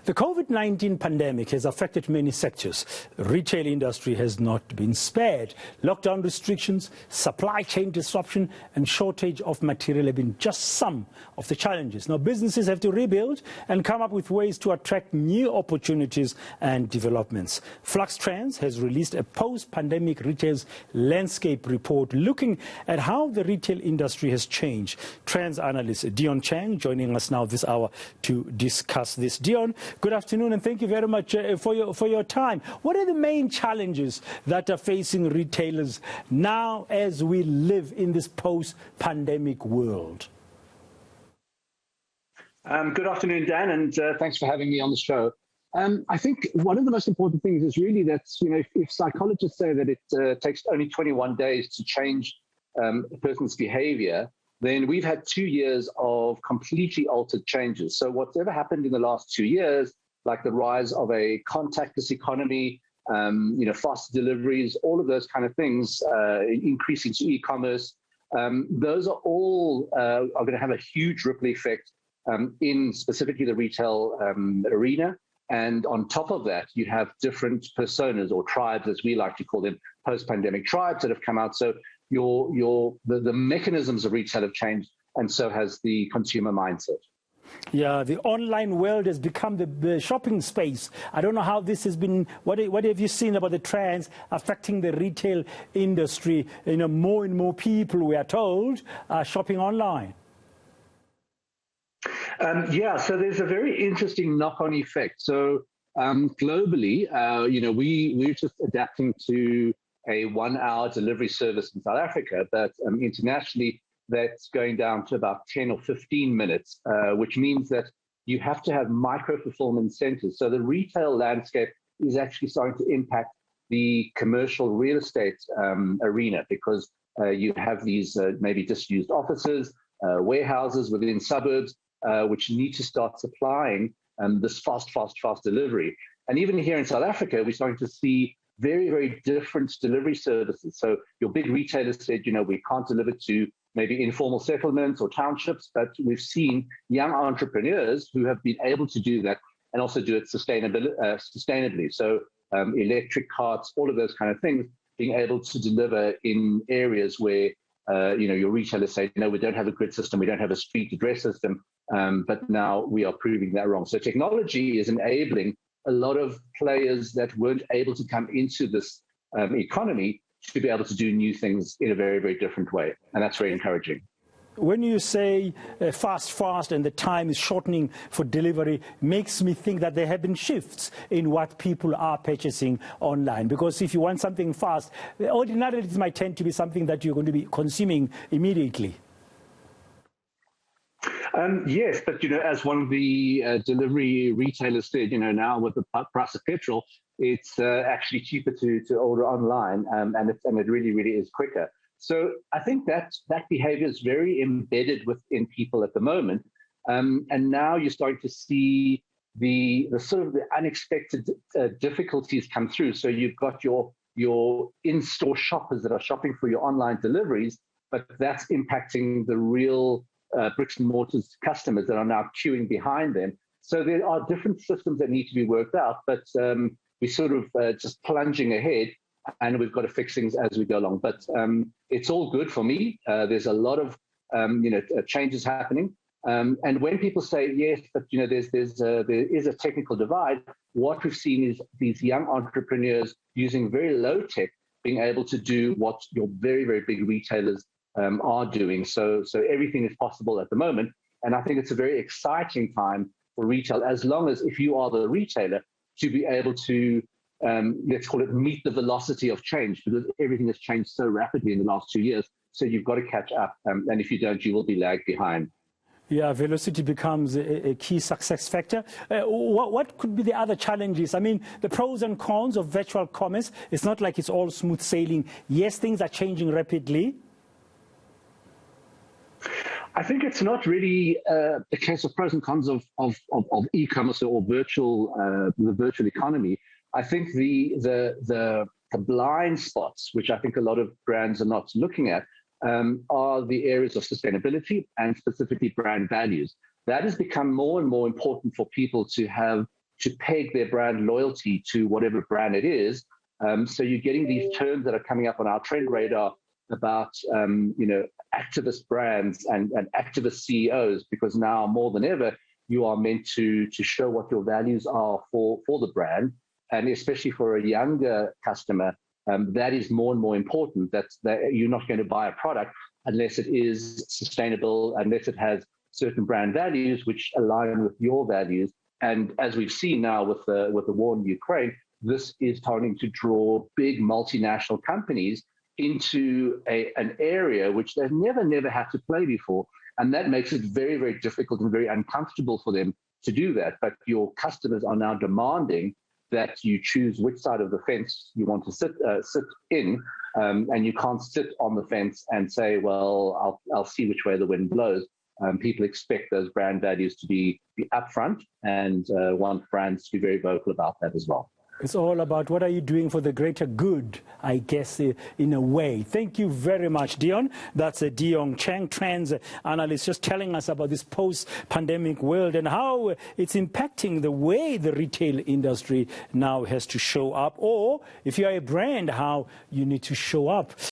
The COVID-19 pandemic has affected many sectors. The retail industry has not been spared. Lockdown restrictions, supply chain disruption and shortage of material have been just some of the challenges. Now businesses have to rebuild and come up with ways to attract new opportunities and developments. Flux Trends has released a post-pandemic retail landscape report looking at how the retail industry has changed. Trends Analyst Dion Chang joining us now this hour to discuss this. Dion, good afternoon and thank you very much for your time. What are the main challenges that are facing retailers now as we live in this post-pandemic world? Good afternoon, Dan, and thanks for having me on the show. I think one of the most important things is really that, if psychologists say that it takes only 21 days to change a person's behavior, then we've had 2 years of completely altered changes. So whatever happened in the last 2 years, like the rise of a contactless economy, fast deliveries, all of those kind of things, increasing to e-commerce, those are all are going to have a huge ripple effect in specifically the retail arena. And on top of that, you have different personas or tribes, as we like to call them, post-pandemic tribes that have come out. So the mechanisms of retail have changed, and so has the consumer mindset. Yeah, the online world has become the shopping space. I don't know how this has been. What have you seen about the trends affecting the retail industry? More and more people, we are told, are shopping online. So there's a very interesting knock-on effect. So globally, we're just adapting to a 1-hour delivery service in South Africa, but internationally, that's going down to about 10 or 15 minutes, which means that you have to have micro-fulfillment centers. So the retail landscape is actually starting to impact the commercial real estate arena, because you have these maybe disused offices, warehouses within suburbs, which need to start supplying this fast delivery. And even here in South Africa, we're starting to see very, very different delivery services. So your big retailers said, we can't deliver to maybe informal settlements or townships, but we've seen young entrepreneurs who have been able to do that and also do it sustainably. So electric carts, all of those kind of things, being able to deliver in areas where your retailers say, no, we don't have a grid system, we don't have a street address system, but now we are proving that wrong. So technology is enabling a lot of players that weren't able to come into this economy to be able to do new things in a very, very different way. And that's very encouraging. When you say fast and the time is shortening for delivery, makes me think that there have been shifts in what people are purchasing online. Because if you want something fast, ordinarily it might tend to be something that you're going to be consuming immediately. Yes, but as one of the delivery retailers said, now with the price of petrol, it's actually cheaper to order online, and it really, really is quicker. So I think that behavior is very embedded within people at the moment, and now you're starting to see the sort of the unexpected difficulties come through. So you've got your in-store shoppers that are shopping for your online deliveries, but that's impacting the real bricks and mortars customers that are now queuing behind them. So there are different systems that need to be worked out, but we're sort of just plunging ahead, and we've got to fix things as we go along. But it's all good for me. There's a lot of changes happening, and when people say yes, but there is a technical divide, what we've seen is these young entrepreneurs using very low tech being able to do what your very, very big retailers are doing. So everything is possible at the moment. And I think it's a very exciting time for retail, as long as if you are the retailer, to be able to, let's call it, meet the velocity of change, because everything has changed so rapidly in the last 2 years. So you've got to catch up. And if you don't, you will be lagged behind. Yeah, velocity becomes a key success factor. What could be the other challenges? I mean, the pros and cons of virtual commerce, it's not like it's all smooth sailing. Yes, things are changing rapidly. I think it's not really a case of pros and cons of e-commerce or the virtual economy. I think the blind spots, which I think a lot of brands are not looking at, are the areas of sustainability and specifically brand values. That has become more and more important for people to have to peg their brand loyalty to whatever brand it is. So you're getting these terms that are coming up on our trend radar about, activist brands and activist CEOs, because now more than ever, you are meant to show what your values are for the brand. And especially for a younger customer, that is more and more important, that you're not going to buy a product unless it is sustainable, unless it has certain brand values which align with your values. And as we've seen now with the war in Ukraine, this is starting to draw big multinational companies into an area which they've never had to play before. And that makes it very, very difficult and very uncomfortable for them to do that. But your customers are now demanding that you choose which side of the fence you want to sit in, and you can't sit on the fence and say, well, I'll see which way the wind blows. People expect those brand values to be upfront, and want brands to be very vocal about that as well. It's all about what are you doing for the greater good, I guess, in a way. Thank you very much, Dion. That's Dion Chang, Trends Analyst, just telling us about this post-pandemic world and how it's impacting the way the retail industry now has to show up, or if you are a brand, how you need to show up.